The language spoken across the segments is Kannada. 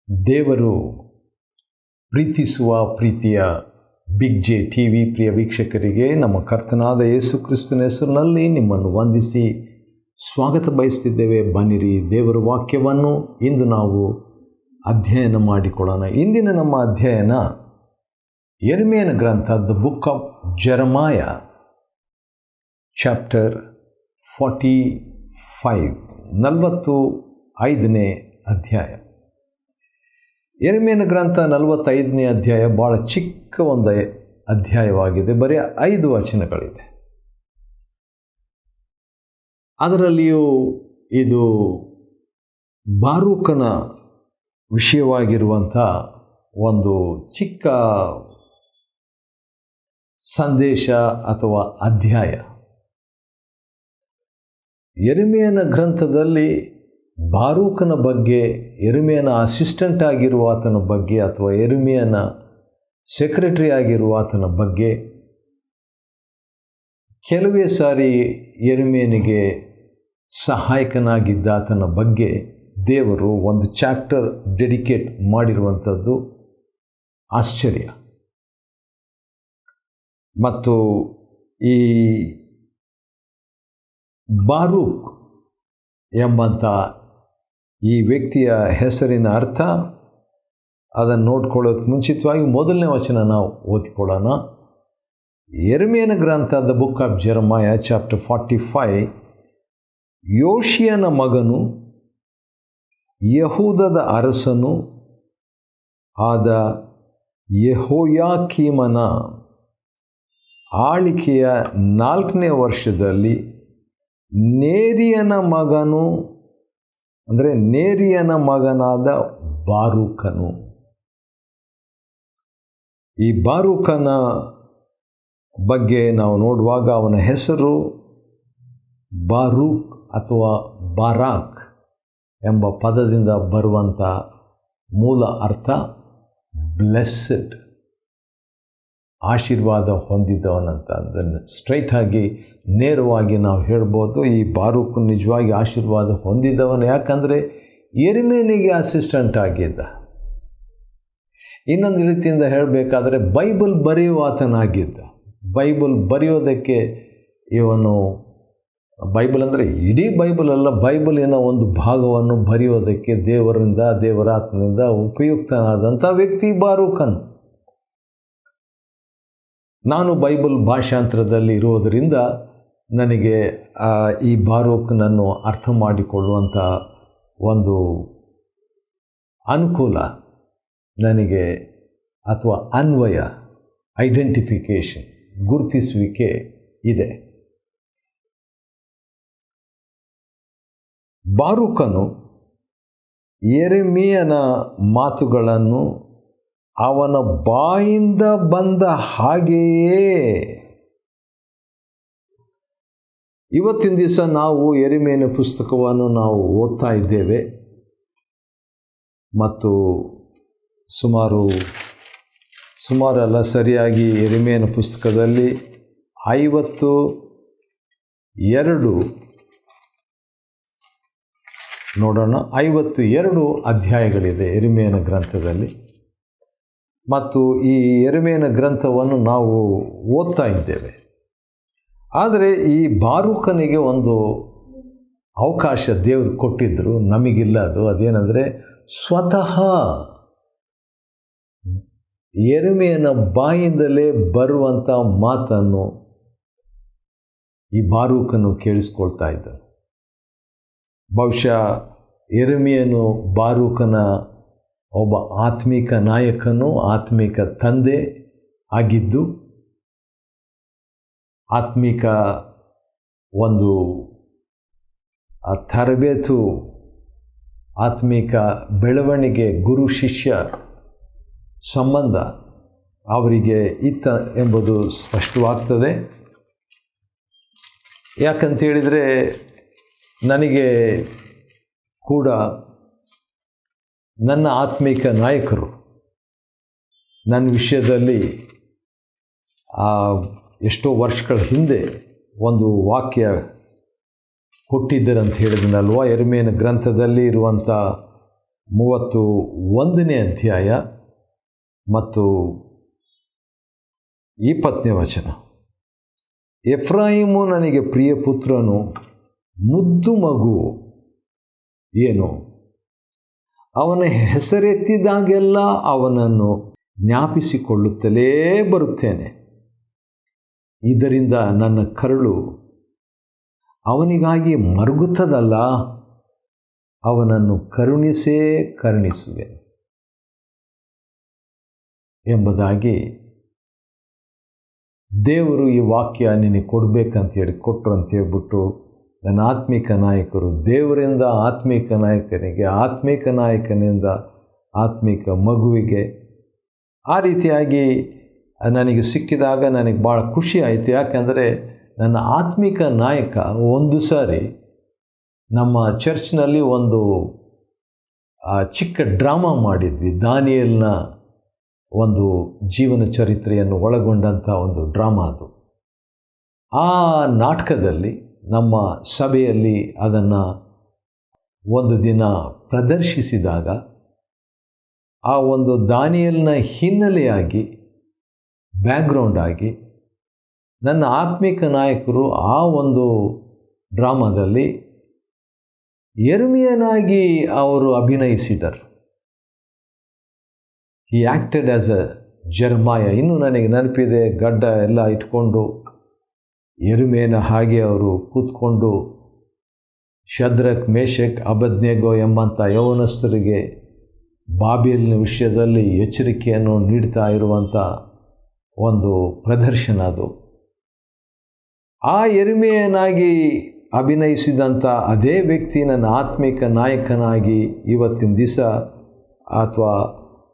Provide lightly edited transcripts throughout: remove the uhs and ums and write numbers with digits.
ದೇವರು ಪ್ರೀತಿಸುವ ಪ್ರೀತಿಯ ಬಿಗ್ ಜೆ ಟಿ ವಿ ಪ್ರಿಯ ವೀಕ್ಷಕರಿಗೆ ನಮ್ಮ ಕರ್ತನಾದ ಯೇಸು ಕ್ರಿಸ್ತನ ಹೆಸರಿನಲ್ಲಿ ನಿಮ್ಮನ್ನು ವಂದಿಸಿ ಸ್ವಾಗತ ಬಯಸ್ತಿದ್ದೇವೆ. ಬನ್ನಿರಿ, ದೇವರ ವಾಕ್ಯವನ್ನು ಇಂದು ನಾವು ಅಧ್ಯಯನ ಮಾಡಿಕೊಳ್ಳೋಣ. ಇಂದಿನ ನಮ್ಮ ಅಧ್ಯಯನ ಯೆರೆಮೀಯನ ಗ್ರಂಥ, ದ ಬುಕ್ ಆಫ್ ಜೆರೆಮಾಯ, ಚಾಪ್ಟರ್ 45, 45ನೇ ಅಧ್ಯಾಯ. ಯೆರೆಮೀಯನ ಗ್ರಂಥ 45ನೇ ಅಧ್ಯಾಯ ಭಾಳ ಚಿಕ್ಕ ಒಂದು ಅಧ್ಯಾಯವಾಗಿದೆ. ಬರೀ 5 ವಚನಗಳಿದೆ. ಅದರಲ್ಲಿಯೂ ಇದು ಬಾರೂಕನ ವಿಷಯವಾಗಿರುವಂಥ ಒಂದು ಚಿಕ್ಕ ಸಂದೇಶ ಅಥವಾ ಅಧ್ಯಾಯ. ಯೆರೆಮೀಯನ ಗ್ರಂಥದಲ್ಲಿ ಬಾರೂಕನ ಬಗ್ಗೆ, ಯೆರೆಮೀಯನ ಅಸಿಸ್ಟೆಂಟ್ ಆಗಿರುವ ಆತನ ಬಗ್ಗೆ ಅಥವಾ ಯೆರೆಮೀಯನ ಸೆಕ್ರೆಟರಿ ಆಗಿರುವ ಆತನ ಬಗ್ಗೆ, ಕೆಲವೇ ಸಾರಿ ಯೆರೆಮೀಯನಿಗೆ ಸಹಾಯಕನಾಗಿದ್ದ ಆತನ ಬಗ್ಗೆ ದೇವರು ಒಂದು ಚಾಪ್ಟರ್ ಡೆಡಿಕೇಟ್ ಮಾಡಿರುವಂಥದ್ದು ಆಶ್ಚರ್ಯ. ಮತ್ತು ಈ ಬಾರೂಕ್ ಎಂಬಂಥ ಈ ವ್ಯಕ್ತಿಯ ಹೆಸರಿನ ಅರ್ಥ ಅದನ್ನು ನೋಡ್ಕೊಳ್ಳೋದಕ್ಕೆ ಮುಂಚಿತವಾಗಿ ಮೊದಲನೇ ವಚನ ನಾವು ಓದಿಕೊಳ್ಳೋಣ. ಯೆರೆಮೀಯನ ಗ್ರಂಥ, ದ ಬುಕ್ ಆಫ್ ಜೆರೆಮಾಯ, ಚಾಪ್ಟರ್ 45. ಯೋಷಿಯನ ಮಗನು, ಯಹೂದದ ಅರಸನು ಆದ ಯೆಹೋಯಾಕೀಮನ ಆಳಿಕೆಯ 4ನೇ ವರ್ಷದಲ್ಲಿ ನೇರಿಯನ ಮಗನು, ಅಂದರೆ ನೇರಿಯನ ಮಗನಾದ ಬಾರೂಕನು. ಈ ಬಾರೂಕನ ಬಗ್ಗೆ ನಾವು ನೋಡುವಾಗ ಅವನ ಹೆಸರು ಬಾರೂಕ್ ಅಥವಾ ಬಾರಾಕ್ ಎಂಬ ಪದದಿಂದ ಬರುವಂಥ ಮೂಲ ಅರ್ಥ ಬ್ಲೆಸ್ಸಡ್, ಆಶೀರ್ವಾದ ಹೊಂದಿದವನಂತ. ಅದನ್ನು ಸ್ಟ್ರೈಟಾಗಿ ನೇರವಾಗಿ ನಾವು ಹೇಳ್ಬೋದು, ಈ ಬಾರೂಕ್ ನಿಜವಾಗಿ ಆಶೀರ್ವಾದ ಹೊಂದಿದವನು. ಯಾಕಂದರೆ ಯೆರೆಮೀಯನಿಗೆ ಅಸಿಸ್ಟೆಂಟ್ ಆಗಿದ್ದ. ಇನ್ನೊಂದು ರೀತಿಯಿಂದ ಹೇಳಬೇಕಾದ್ರೆ ಬೈಬಲ್ ಬರೆಯುವಾತನಾಗಿದ್ದ. ಬೈಬಲ್ ಬರೆಯೋದಕ್ಕೆ ಇವನು, ಬೈಬಲ್ ಅಂದರೆ ಇಡೀ ಬೈಬಲ್ ಅಲ್ಲ, ಬೈಬಲಿನ ಒಂದು ಭಾಗವನ್ನು ಬರೆಯೋದಕ್ಕೆ ದೇವರಾತ್ಮನಿಂದ ಉಪಯುಕ್ತನಾದಂಥ ವ್ಯಕ್ತಿ ಬಾರೂಕನು. ನಾನು ಬೈಬಲ್ ಭಾಷಾಂತರದಲ್ಲಿ ಇರುವುದರಿಂದ ನನಗೆ ಈ ಬಾರೂಕನನ್ನು ಅರ್ಥ ಮಾಡಿಕೊಳ್ಳುವಂಥ ಒಂದು ಅನುಕೂಲ ನನಗೆ, ಅಥವಾ ಅನ್ವಯ, ಐಡೆಂಟಿಫಿಕೇಷನ್, ಗುರುತಿಸುವಿಕೆ ಇದೆ. ಬಾರೂಕನು ಯೆರೆಮೀಯನ ಮಾತುಗಳನ್ನು ಅವನ ಬಾಯಿಂದ ಬಂದ ಹಾಗೆಯೇ, ಇವತ್ತಿನ ದಿವಸ ನಾವು ಯೆರೆಮೀಯನ ಪುಸ್ತಕವನ್ನು ನಾವು ಓದ್ತಾ ಇದ್ದೇವೆ ಮತ್ತು ಸುಮಾರಲ್ಲ, ಸರಿಯಾಗಿ ಯೆರೆಮೀಯನ ಪುಸ್ತಕದಲ್ಲಿ 52 ನೋಡೋಣ. 52 ಅಧ್ಯಾಯಗಳಿದೆ ಯೆರೆಮೀಯನ ಗ್ರಂಥದಲ್ಲಿ. ಮತ್ತು ಈ ಯೆರೆಮೀಯನ ಗ್ರಂಥವನ್ನು ನಾವು ಓದ್ತಾ ಇದ್ದೇವೆ. ಆದರೆ ಈ ಬಾರೂಕನಿಗೆ ಒಂದು ಅವಕಾಶ ದೇವರು ಕೊಟ್ಟಿದ್ದರು, ನಮಗಿಲ್ಲ. ಅದೇನೆಂದರೆ ಸ್ವತಃ ಯೆರೆಮೀಯನ ಬಾಯಿಂದಲೇ ಬರುವಂಥ ಮಾತನ್ನು ಈ ಬಾರೂಕನು ಕೇಳಿಸ್ಕೊಳ್ತಾ ಇದ್ದನು. ಬಹುಶಃ ಯೆರೆಮೀಯನು ಬಾರೂಕನ ಒಬ್ಬ ಆತ್ಮಿಕ ನಾಯಕನು, ಆತ್ಮಿಕ ತಂದೆ ಆಗಿದ್ದು, ಆತ್ಮಿಕ ಒಂದು ತರಬೇತು, ಆತ್ಮಿಕ ಬೆಳವಣಿಗೆ, ಗುರು ಶಿಷ್ಯ ಸಂಬಂಧ ಅವರಿಗೆ ಇತ್ತ ಎಂಬುದು ಸ್ಪಷ್ಟವಾಗ್ತದೆ. ಯಾಕಂತೇಳಿದರೆ ನನಗೆ ಕೂಡ ನನ್ನ ಆತ್ಮಿಕ ನಾಯಕರು ನನ್ನ ವಿಷಯದಲ್ಲಿ ಎಷ್ಟೋ ವರ್ಷಗಳ ಹಿಂದೆ ಒಂದು ವಾಕ್ಯ ಕೊಟ್ಟಿದ್ದರಂತ ಹೇಳಿದನಲ್ವ. ಯೆರೆಮೀಯನ ಗ್ರಂಥದಲ್ಲಿ ಇರುವಂಥ 31ನೇ ಅಧ್ಯಾಯ ಮತ್ತು 20ನೇ ವಚನ. ಎಫ್ರಾಯಿಮು ನನಗೆ ಪ್ರಿಯ ಪುತ್ರನು, ಮುದ್ದು ಮಗು. ಏನು? ಅವನ ಹೆಸರೆತ್ತಿದಾಗೆಲ್ಲ ಅವನನ್ನು ಜ್ಞಾಪಿಸಿಕೊಳ್ಳುತ್ತಲೇ ಬರುತ್ತೇನೆ. ಇದರಿಂದ ನನ್ನ ಕರುಳು ಅವನಿಗಾಗಿ ಮರುಗುತ್ತದಲ್ಲ, ಅವನನ್ನು ಕರುಣಿಸುವೆ ಎಂಬುದಾಗಿ ದೇವರು ಈ ವಾಕ್ಯ ನಿನಗೆ ಕೊಡಬೇಕಂತೇಳಿ ಕೊಟ್ಟರು ಅಂತೇಳ್ಬಿಟ್ಟು ನನ್ನ ಆತ್ಮಿಕ ನಾಯಕರು ದೇವರಿಂದ ಆತ್ಮಿಕ ನಾಯಕನಿಗೆ, ಆತ್ಮಿಕ ನಾಯಕನಿಂದ ಆತ್ಮಿಕ ಮಗುವಿಗೆ ಆ ರೀತಿಯಾಗಿ ನನಗೆ ಸಿಕ್ಕಿದಾಗ ನನಗೆ ಭಾಳ ಖುಷಿ ಆಯಿತು. ಯಾಕೆಂದರೆ ನನ್ನ ಆತ್ಮಿಕ ನಾಯಕ ಒಂದು ಸಾರಿ ನಮ್ಮ ಚರ್ಚ್ನಲ್ಲಿ ಒಂದು ಚಿಕ್ಕ ಡ್ರಾಮಾ ಮಾಡಿದ್ವಿ. ದಾನಿಯೇಲನ ಒಂದು ಜೀವನ ಚರಿತ್ರೆಯನ್ನು ಒಳಗೊಂಡಂಥ ಒಂದು ಡ್ರಾಮಾ ಅದು. ಆ ನಾಟಕದಲ್ಲಿ ನಮ್ಮ ಸಭೆಯಲ್ಲಿ ಅದನ್ನು ಒಂದು ದಿನ ಪ್ರದರ್ಶಿಸಿದಾಗ ಆ ಒಂದು ದಾನಿಯೇಲನ ಹಿನ್ನೆಲೆಯಾಗಿ, ಬ್ಯಾಕ್ಗ್ರೌಂಡ್ ಆಗಿ ನನ್ನ ಆತ್ಮಿಕ ನಾಯಕರು ಆ ಒಂದು ಡ್ರಾಮಾದಲ್ಲಿ ಯೆರೆಮೀಯನಾಗಿ ಅವರು ಅಭಿನಯಿಸಿದರು. ಹಿ ಆ್ಯಕ್ಟೆಡ್ ಆ್ಯಸ್ ಅ ಜೆರೆಮಾಯ. ಇನ್ನೂ ನನಗೆ ನೆನಪಿದೆ, ಗಡ್ಡ ಎಲ್ಲ ಇಟ್ಕೊಂಡು ಯೆರೆಮೀಯನ ಹಾಗೆ ಅವರು ಕೂತ್ಕೊಂಡು ಶದ್ರಕ್, ಮೇಷಕ್, ಅಬೇದ್ನೆಗೋ ಎಂಬಂಥ ಯೌವನಸ್ಥರಿಗೆ ಬಾಬೆಲಿನ ವಿಷಯದಲ್ಲಿ ಎಚ್ಚರಿಕೆಯನ್ನು ನೀಡ್ತಾ ಇರುವಂಥ ಒಂದು ಪ್ರದರ್ಶನ ಅದು. ಆ ಯೆರೆಮೀಯನಾಗಿ ಅಭಿನಯಿಸಿದಂಥ ಅದೇ ವ್ಯಕ್ತಿ ನನ್ನ ಆತ್ಮಿಕ ನಾಯಕನಾಗಿ ಇವತ್ತಿನ ದಿವಸ ಅಥವಾ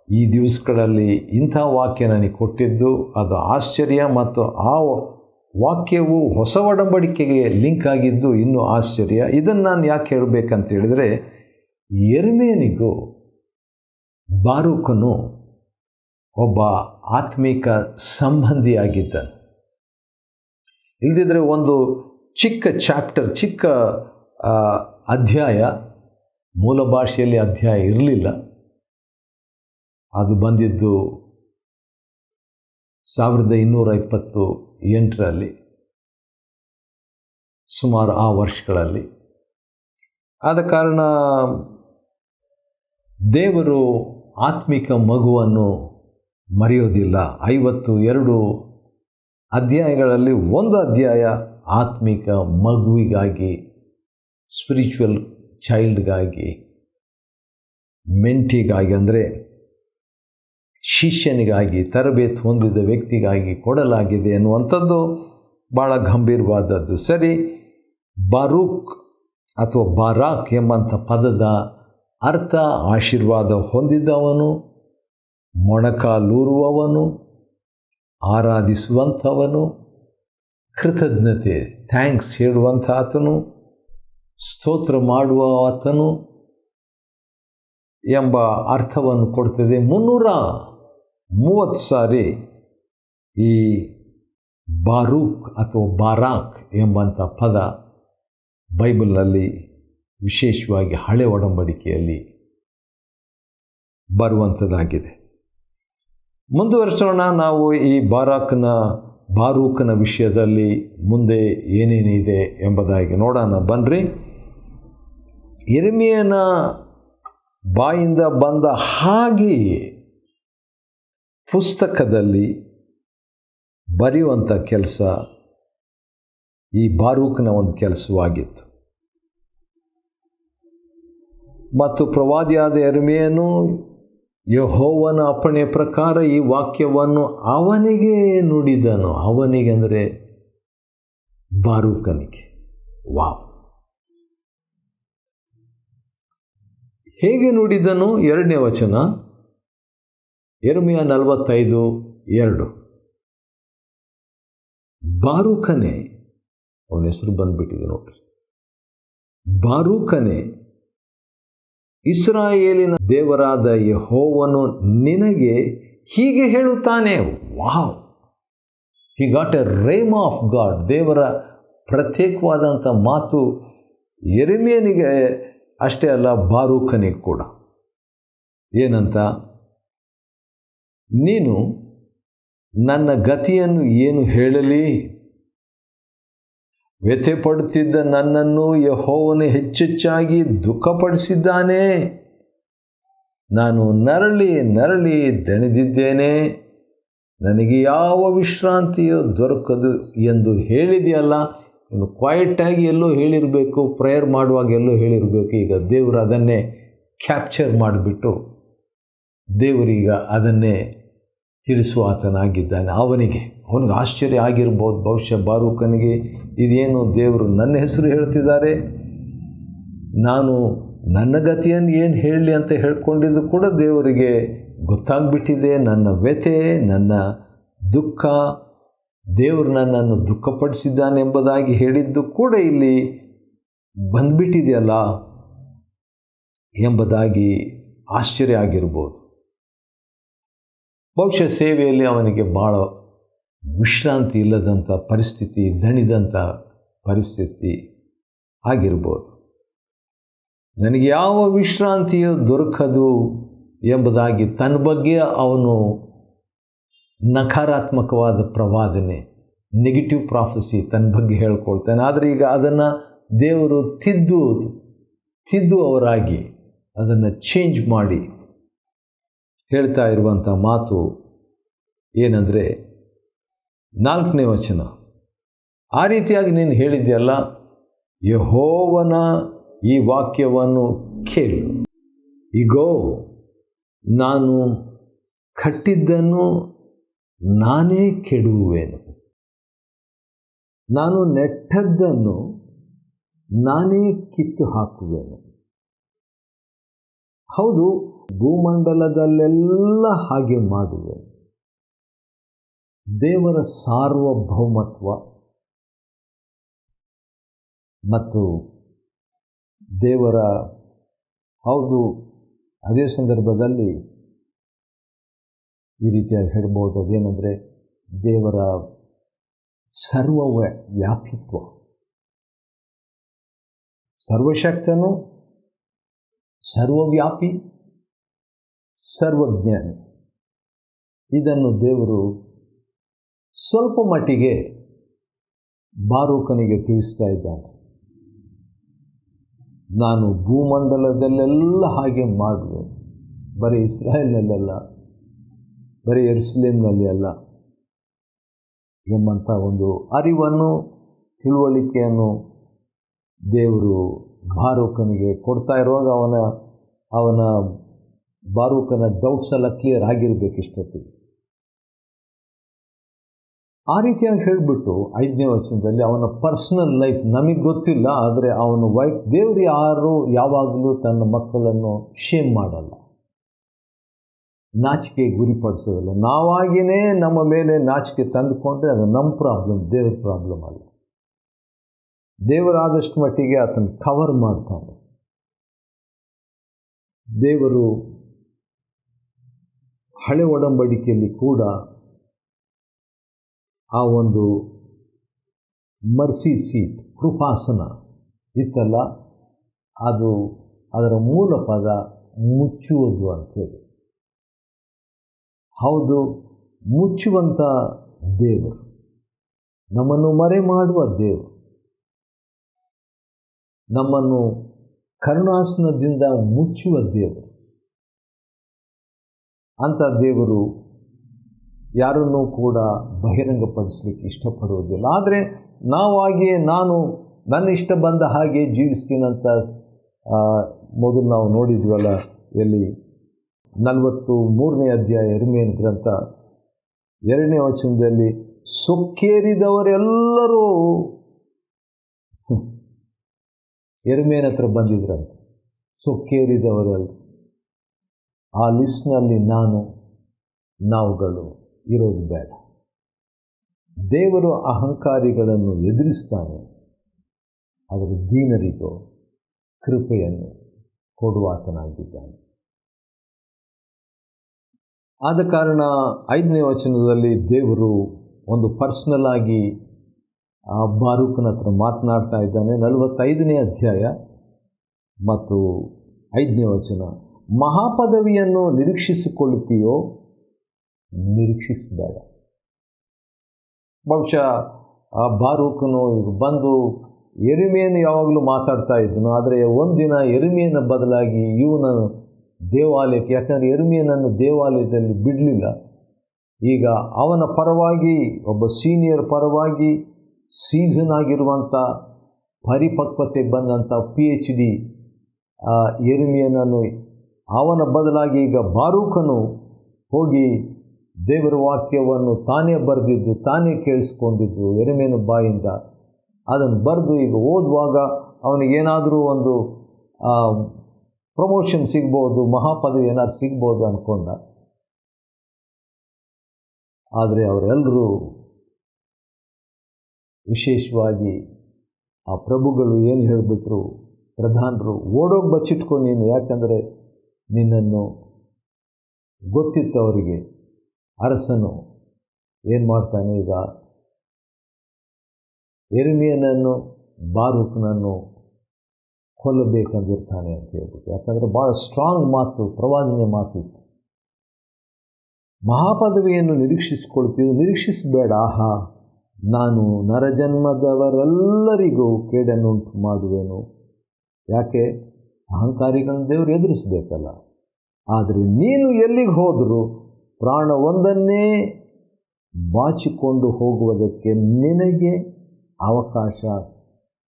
ಈ ದಿವಸಗಳಲ್ಲಿ ಇಂಥ ವಾಕ್ಯ ನನಗೆ ಕೊಟ್ಟಿದ್ದು ಅದು ಆಶ್ಚರ್ಯ. ಮತ್ತು ಆ ವಾಕ್ಯವು ಹೊಸ ಒಡಂಬಡಿಕೆಗೆ ಲಿಂಕ್ ಆಗಿದ್ದು ಇನ್ನೂ ಆಶ್ಚರ್ಯ. ಇದನ್ನು ನಾನು ಯಾಕೆ ಹೇಳಬೇಕಂತ ಹೇಳಿದರೆ, ಯೆರೆಮೀಯನಿಗೂ ಬಾರೂಕನು ಒಬ್ಬ ಆತ್ಮಿಕ ಸಂಬಂಧಿಯಾಗಿದ್ದಾನೆ. ಇಲ್ಲದಿದ್ದರೆ ಒಂದು ಚಿಕ್ಕ ಚಾಪ್ಟರ್, ಚಿಕ್ಕ ಅಧ್ಯಾಯ, ಮೂಲ ಭಾಷೆಯಲ್ಲಿ ಅಧ್ಯಾಯ ಇರಲಿಲ್ಲ. ಅದು ಬಂದಿದ್ದು 1228ರಲ್ಲಿ, ಸುಮಾರು ಆ ವರ್ಷಗಳಲ್ಲಿ. ಆದ ಕಾರಣ ದೇವರು ಆತ್ಮಿಕ ಮಗುವನ್ನು ಮರೆಯೋದಿಲ್ಲ. 52 ಅಧ್ಯಾಯಗಳಲ್ಲಿ ಒಂದು ಅಧ್ಯಾಯ ಆತ್ಮಿಕ ಮಗುವಿಗಾಗಿ, ಸ್ಪಿರಿಚುವಲ್ ಚೈಲ್ಡ್ಗಾಗಿ, ಮೆಂಟಿಗಾಗಿ, ಅಂದರೆ ಶಿಷ್ಯನಿಗಾಗಿ, ತರಬೇತಿ ಹೊಂದಿದ ವ್ಯಕ್ತಿಗಾಗಿ ಕೊಡಲಾಗಿದೆ ಎನ್ನುವಂಥದ್ದು ಭಾಳ ಗಂಭೀರವಾದದ್ದು. ಸರಿ, ಬಾರೂಕ್ ಅಥವಾ ಬಾರಾಕ್ ಎಂಬಂಥ ಪದದ ಅರ್ಥ ಆಶೀರ್ವಾದ ಹೊಂದಿದ್ದವನು, ಮೊಣಕಾಲೂರುವವನು, ಆರಾಧಿಸುವಂಥವನು, ಕೃತಜ್ಞತೆ, ಥ್ಯಾಂಕ್ಸ್ ಹೇಳುವಂಥ ಆತನು, ಸ್ತೋತ್ರ ಮಾಡುವ ಆತನು ಎಂಬ ಅರ್ಥವನ್ನು ಕೊಡ್ತದೆ. 330 ಸಾರಿ ಈ ಬಾರೂಕ್ ಅಥವಾ ಬಾರಾಕ್ ಎಂಬಂಥ ಪದ ಬೈಬಲ್ನಲ್ಲಿ, ವಿಶೇಷವಾಗಿ ಹಳೆ ಒಡಂಬಡಿಕೆಯಲ್ಲಿ ಬರುವಂಥದ್ದಾಗಿದೆ. ಮುಂದುವರಿಸೋಣ. ನಾವು ಈ ಬಾರೂಕನ ವಿಷಯದಲ್ಲಿ ಮುಂದೆ ಏನೇನಿದೆ ಎಂಬುದಾಗಿ ನೋಡೋಣ ಬನ್ನಿರಿ. ಯೆರೆಮೀಯನ ಬಾಯಿಂದ ಬಂದ ಹಾಗೆಯೇ ಪುಸ್ತಕದಲ್ಲಿ ಬರೆಯುವಂಥ ಕೆಲಸ ಈ ಬಾರೂಕನ ಒಂದು ಕೆಲಸವಾಗಿತ್ತು. ಮತ್ತು ಪ್ರವಾದಿಯಾದ ಯೆರೆಮೀಯನು ಯೆಹೋವನ ಅಪ್ಪಣೆ ಪ್ರಕಾರ ಈ ವಾಕ್ಯವನ್ನು ಅವನಿಗೆ ನುಡಿದನು. ಅವನಿಗೆ ಅಂದರೆ ಬಾರೂಕನಿಗೆ. ವಾವ್! ಹೇಗೆ ನುಡಿದನು? 2ನೇ ವಚನ, ಯೆರೆಮೀಯ 45:2. ಬಾರೂಕನೇ, ಅವನ ಹೆಸರು ಬಂದ್ಬಿಟ್ಟಿದೆ ನೋಡ್ರಿ, ಬಾರೂಕನೇ, ಇಸ್ರಾಯೇಲಿನ ದೇವರಾದ ಯೆಹೋವನು ನಿನಗೆ ಹೀಗೆ ಹೇಳುತ್ತಾನೆ. Wow! He got a rhema of God. ದೇವರ ಪ್ರತ್ಯೇಕವಾದಂಥ ಮಾತು ಯೆರೆಮೀಯನಿಗೆ ಅಷ್ಟೇ ಅಲ್ಲ, ಬಾರೂಕನಿಗೆ ಕೂಡ. ಏನಂತ, ನೀನು ನನ್ನ ಗತಿಯನ್ನು ಏನು ಹೇಳಲಿ? ವ್ಯಥೆ ಪಡುತ್ತಿದ್ದ ನನ್ನನ್ನು ಯೆಹೋವನು ಹೆಚ್ಚೆಚ್ಚಾಗಿ ದುಃಖಪಡಿಸಿದ್ದಾನೆ. ನಾನು ನರಳಿ ನರಳಿ ದಣಿದಿದ್ದೇನೆ, ನನಗೆ ಯಾವ ವಿಶ್ರಾಂತಿಯೂ ದೊರಕದು ಎಂದು ಹೇಳಿದೆಯಲ್ಲ. ಇನ್ನು ಕ್ವೈಟಾಗಿ ಎಲ್ಲೋ ಹೇಳಿರಬೇಕು, ಪ್ರೇಯರ್ ಮಾಡುವಾಗ ಎಲ್ಲೋ ಹೇಳಿರಬೇಕು. ಈಗ ದೇವರು ಅದನ್ನೇ ಕ್ಯಾಪ್ಚರ್ ಮಾಡಿಬಿಟ್ಟು ದೇವರೀಗ ಅದನ್ನೇ ತಿಳಿಸುವ ಆತನಾಗಿದ್ದಾನೆ. ಅವನಿಗೆ ಆಶ್ಚರ್ಯ ಆಗಿರ್ಬೋದು ಬಹುಶಃ ಬಾರೂಕನಿಗೆ, ಇದೇನು ದೇವರು ನನ್ನ ಹೆಸರು ಹೇಳ್ತಿದ್ದಾರೆ, ನಾನು ನನ್ನ ಗತಿಯನ್ನು ಏನು ಹೇಳಲಿ ಅಂತ ಹೇಳ್ಕೊಂಡಿದ್ದು ಕೂಡ ದೇವರಿಗೆ ಗೊತ್ತಾಗ್ಬಿಟ್ಟಿದೆ. ನನ್ನ ವ್ಯಥೆ, ನನ್ನ ದುಃಖ, ದೇವರು ನನ್ನನ್ನು ದುಃಖಪಡಿಸಿದ್ದಾನೆ ಎಂಬುದಾಗಿ ಹೇಳಿದ್ದು ಕೂಡ ಇಲ್ಲಿ ಬಂದ್ಬಿಟ್ಟಿದೆಯಲ್ಲ ಎಂಬುದಾಗಿ ಆಶ್ಚರ್ಯ ಆಗಿರ್ಬೋದು. ಬಹುಶಃ ಸೇವೆಯಲ್ಲಿ ಅವನಿಗೆ ಭಾಳ ವಿಶ್ರಾಂತಿ ಇಲ್ಲದಂಥ ಪರಿಸ್ಥಿತಿ, ದಣಿದಂಥ ಪರಿಸ್ಥಿತಿ ಆಗಿರ್ಬೋದು. ನನಗೆ ಯಾವ ವಿಶ್ರಾಂತಿಯೂ ದೊರಕದು ಎಂಬುದಾಗಿ ತನ್ನ ಬಗ್ಗೆ ಅವನು ನಕಾರಾತ್ಮಕವಾದ ಪ್ರವಾದನೆ, ನೆಗೆಟಿವ್ ಪ್ರಾಫೆಸಿ ತನ್ನ ಬಗ್ಗೆ ಹೇಳ್ಕೊಳ್ತಾನೆ. ಆದರೆ ಈಗ ಅದನ್ನು ದೇವರು ತಿದ್ದುವವರಾಗಿ ಅದನ್ನು ಚೇಂಜ್ ಮಾಡಿ ಹೇಳ್ತಾ ಇರುವಂಥ ಮಾತು ಏನಂದರೆ 4ನೇ ವಚನ, ಆ ರೀತಿಯಾಗಿ ನೀನು ಹೇಳಿದ್ಯಲ್ಲ, ಯೆಹೋವನ ಈ ವಾಕ್ಯವನ್ನು ಕೇಳು. ಇಗೋ, ನಾನು ಕಟ್ಟಿದ್ದನ್ನು ನಾನೇ ಕೆಡುವೆನು, ನಾನು ನೆಟ್ಟದ್ದನ್ನು ನಾನೇ ಕಿತ್ತು ಹಾಕುವೆನು. ಹೌದು, ಭೂಮಂಡಲದಲ್ಲೆಲ್ಲ ಹಾಗೆ ಮಾಡುವೆ. ದೇವರ ಸಾರ್ವಭೌಮತ್ವ ಮತ್ತು ದೇವರ, ಹೌದು, ಅದೇ ಸಂದರ್ಭದಲ್ಲಿ ಈ ರೀತಿಯಾಗಿ ಹೇಳ್ಬೋದು. ಅದೇನೆಂದರೆ ದೇವರ ಸರ್ವವ್ಯಾಪಿತ್ವ, ಸರ್ವಶಕ್ತನು, ಸರ್ವವ್ಯಾಪಿ, ಸರ್ವಜ್ಞಾನಿ. ಇದನ್ನು ದೇವರು ಸ್ವಲ್ಪ ಮಟ್ಟಿಗೆ ಬಾರೂಕನಿಗೆ ತಿಳಿಸ್ತಾ ಇದ್ದಾನೆ. ನಾನು ಭೂಮಂಡಲದಲ್ಲೆಲ್ಲ ಹಾಗೆ ಮಾಡುವೆ, ಬರೀ ಇಸ್ರಾಯೇಲ್ನಲ್ಲೆಲ್ಲ, ಬರೀ ಯೆರೂಸಲೇಮಿನಲ್ಲಿ ಅಲ್ಲ ಎಂಬಂಥ ಒಂದು ಅರಿವನ್ನು, ತಿಳುವಳಿಕೆಯನ್ನು ದೇವರು ಬಾರೂಕನಿಗೆ ಕೊಡ್ತಾ ಇರುವಾಗ ಅವನ ಬಾರೂಕನ ಡೌಟ್ಸ್ ಎಲ್ಲ ಕ್ಲಿಯರ್ ಆಗಿರಬೇಕು ಇಷ್ಟೊತ್ತಿಗೆ. ಆ ರೀತಿಯಾಗಿ ಹೇಳಿಬಿಟ್ಟು 5ನೇ ವಚನದಲ್ಲಿ ಅವನ ಪರ್ಸನಲ್ ಲೈಫ್ ನಮಗೆ ಗೊತ್ತಿಲ್ಲ, ಆದರೆ ಅವನ ವೈಫ್, ದೇವರು ಯಾವಾಗಲೂ ತನ್ನ ಮಕ್ಕಳನ್ನು ಶೇಮ್ ಮಾಡಲ್ಲ, ನಾಚಿಕೆ ಗುರಿಪಡಿಸೋದಿಲ್ಲ. ನಾವಾಗಿಯೇ ನಮ್ಮ ಮೇಲೆ ನಾಚಿಕೆ ತಂದುಕೊಂಡ್ರೆ ಅದು ನಮ್ಮ ಪ್ರಾಬ್ಲಮ್, ದೇವ್ರ ಪ್ರಾಬ್ಲಮ್ ಅಲ್ಲ. ದೇವರಾದಷ್ಟು ಮಟ್ಟಿಗೆ ಆತನ ಕವರ್ ಮಾಡ್ತಾನೆ. ದೇವರು ಹಳೆ ಒಡಂಬಡಿಕೆಯಲ್ಲಿ ಕೂಡ ಆ ಒಂದು ಮರ್ಸಿ ಸೀಟ್, ಕೃಪಾಸನ ಇತ್ತಲ್ಲ, ಅದರ ಮೂಲ ಪದ ಮುಚ್ಚುವುದು ಅಂತೇಳಿ. ಹೌದು, ಮುಚ್ಚುವಂಥ ದೇವರು, ನಮ್ಮನ್ನು ಮರೆ ಮಾಡುವ ದೇವರು, ನಮ್ಮನ್ನು ಕರುಣಾಸನದಿಂದ ಮುಚ್ಚುವ ದೇವರು. ಅಂಥ ದೇವರು ಯಾರನ್ನೂ ಕೂಡ ಬಹಿರಂಗಪಡಿಸಲಿಕ್ಕೆ ಇಷ್ಟಪಡುವುದಿಲ್ಲ. ಆದರೆ ನಾನು ನನ್ನ ಇಷ್ಟ ಬಂದ ಹಾಗೆ ಜೀವಿಸ್ತೀನಂತ ಮೊದಲು ನಾವು ನೋಡಿದ್ವಲ್ಲ, ಎಲ್ಲಿ 43ನೇ ಅಧ್ಯಾಯ ಯೆರೆಮೀಯನ ಗ್ರಂಥ 2ನೇ ವಚನದಲ್ಲಿ, ಸೊಕ್ಕೇರಿದವರೆಲ್ಲರೂ ಯೆರೆಮೀಯನ ಹತ್ರ ಬಂದಿದ್ರಂತೆ. ಸೊಕ್ಕೇರಿದವರೆಲ್ಲ, ಆ ಲಿಸ್ಟ್ನಲ್ಲಿ ನಾವುಗಳು ಇರೋದು ಬೇಡ. ದೇವರು ಅಹಂಕಾರಿಗಳನ್ನು ಎದುರಿಸ್ತಾನೆ, ಆದರೆ ದೀನರಿಗೂ ಕೃಪೆಯನ್ನು ಕೊಡುವಾತನಾಗಿದ್ದಾನೆ. ಆದ ಕಾರಣ 5ನೇ ವಚನದಲ್ಲಿ ದೇವರು ಒಂದು ಪರ್ಸನಲ್ ಆಗಿ ಬಾರೂಕನ ಹತ್ರ ಮಾತನಾಡ್ತಾ ಇದ್ದಾನೆ. 45ನೇ ಅಧ್ಯಾಯ ಮತ್ತು 5ನೇ ವಚನ, ಮಹಾಪದವಿಯನ್ನು ನಿರೀಕ್ಷಿಸಿಕೊಳ್ಳುತ್ತೀಯೋ? ನಿರೀಕ್ಷಿಸಬೇಡ. ಬಹುಶಃ ಆ ಬಾರೂಕನು ಈಗ ಬಂದು ಯೆರೆಮೀಯನು ಯಾವಾಗಲೂ ಮಾತಾಡ್ತಾ ಇದ್ದನು. ಆದರೆ ಒಂದಿನ ಯೆರೆಮೀಯನ ಬದಲಾಗಿ ಇವನ ದೇವಾಲಯಕ್ಕೆ, ಯಾಕಂದರೆ ಯೆರೆಮೀಯನನ್ನು ದೇವಾಲಯದಲ್ಲಿ ಬಿಡಲಿಲ್ಲ, ಈಗ ಅವನ ಪರವಾಗಿ ಒಬ್ಬ ಸೀನಿಯರ್ ಪರವಾಗಿ ಸೀಸನ್ ಆಗಿರುವಂಥ ಪರಿಪಕ್ವತೆಗೆ ಬಂದಂಥ PhD ಯೆರೆಮೀಯನನ್ನು ಅವನ ಬದಲಾಗಿ ಈಗ ಬಾರೂಕನು ಹೋಗಿ ದೇವರ ವಾಕ್ಯವನ್ನು ತಾನೇ ಬರೆದಿದ್ದು, ತಾನೇ ಕೇಳಿಸ್ಕೊಂಡಿದ್ದು ಯೆರೆಮೀಯನ ಬಾಯಿಂದ ಅದನ್ನು ಬರೆದು ಈಗ ಓದುವಾಗ ಅವನಿಗೇನಾದರೂ ಒಂದು ಪ್ರಮೋಷನ್ ಸಿಗ್ಬೋದು, ಮಹಾಪದವಿ ಏನಾದ್ರು ಸಿಗ್ಬೋದು ಅಂದ್ಕೊಂಡ. ಆದರೆ ಅವರೆಲ್ಲರೂ, ವಿಶೇಷವಾಗಿ ಆ ಪ್ರಭುಗಳು ಏನು ಹೇಳಿಬಿಟ್ರು, ಪ್ರಧಾನರು, ಓಡೋಗಿ ಬಚ್ಚಿಟ್ಕೊ ನೀನು, ಯಾಕಂದರೆ ನಿನ್ನನ್ನು ಗೊತ್ತಿತ್ತು ಅವರಿಗೆ. ಅರಸನು ಏನು ಮಾಡ್ತಾನೆ, ಈಗ ಯೆರೆಮೀಯನನ್ನು ಬಾರೂಕನನ್ನು ಕೊಲ್ಲಬೇಕಂದಿರ್ತಾನೆ ಅಂತ ಹೇಳ್ಬಿಟ್ಟು. ಯಾಕಂದರೆ ಭಾಳ ಸ್ಟ್ರಾಂಗ್ ಮಾತು, ಪ್ರವಾದನೆ ಮಾತು ಇತ್ತು. ಮಹಾಪದವಿಯನ್ನು ನಿರೀಕ್ಷಿಸಬೇಡ. ಆಹಾ, ನಾನು ನರಜನ್ಮದವರೆಲ್ಲರಿಗೂ ಕೇಡನ್ನುಂಟು ಮಾಡುವೆನು. ಯಾಕೆ? ಅಹಂಕಾರಿಗಳನ್ನು ದೇವರು ಎದುರಿಸಬೇಕಲ್ಲ. ಆದರೆ ನೀನು ಎಲ್ಲಿಗೆ ಹೋದರೂ ಪ್ರಾಣವೊಂದನ್ನೇ ಬಾಚಿಕೊಂಡು ಹೋಗುವುದಕ್ಕೆ ನಿನಗೆ ಅವಕಾಶ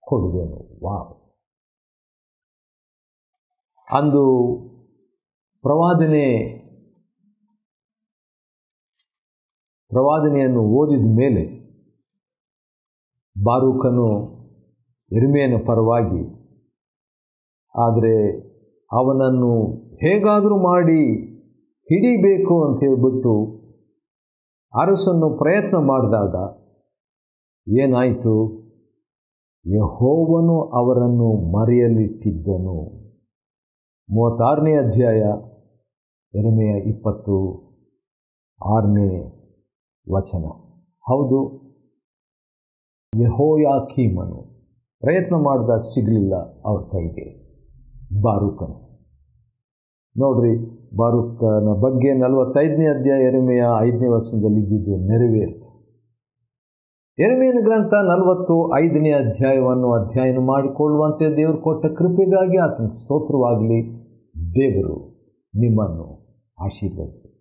ಕೊಡುವೆನು. ವಾವ್! ಅಂದು ಪ್ರವಾದನೆಯನ್ನು ಓದಿದ ಮೇಲೆ ಬಾರೂಕನು ಯೆರೆಮೀಯನ ಪರವಾಗಿ, ಆದರೆ ಅವನನ್ನು ಹೇಗಾದರೂ ಮಾಡಿ ಹಿಡಿಬೇಕು ಅಂತ ಹೇಳ್ಬಿಟ್ಟು ಅರಸನ್ನು ಪ್ರಯತ್ನ ಮಾಡಿದಾಗ ಏನಾಯಿತು? ಯೆಹೋವನು ಅವರನ್ನು ಮರೆಯಲಿಟ್ಟಿದ್ದನು. 36ನೇ ಅಧ್ಯಾಯ, ಯೆರೆಮೀಯ 26ನೇ ವಚನ. ಹೌದು, ಯೆಹೋಯಾಕೀಮನು ಪ್ರಯತ್ನ ಮಾಡಿದ, ಸಿಗಲಿಲ್ಲ ಅವ್ರ ಕೈಗೆ ಬಾರೂಕನು. ನೋಡ್ರಿ, ಬಾರೂಕನ ಬಗ್ಗೆ 45ನೇ ಅಧ್ಯಾಯ ಯೆರೆಮೀಯ 5ನೇ ವಚನದಲ್ಲಿ ಇದ್ದಿದ್ದು ನೆರವೇರಿತು. ಯೆರೆಮೀಯನ ಗ್ರಂಥ 45ನೇ ಅಧ್ಯಾಯವನ್ನು ಅಧ್ಯಯನ ಮಾಡಿಕೊಳ್ಳುವಂತೆ ದೇವರು ಕೊಟ್ಟ ಕೃಪೆಗಾಗಿ ಆತನಿಗೆ ಸ್ತೋತ್ರವಾಗಲಿ. ದೇವರು ನಿಮ್ಮನ್ನು ಆಶೀರ್ವದಿಸಲಿ.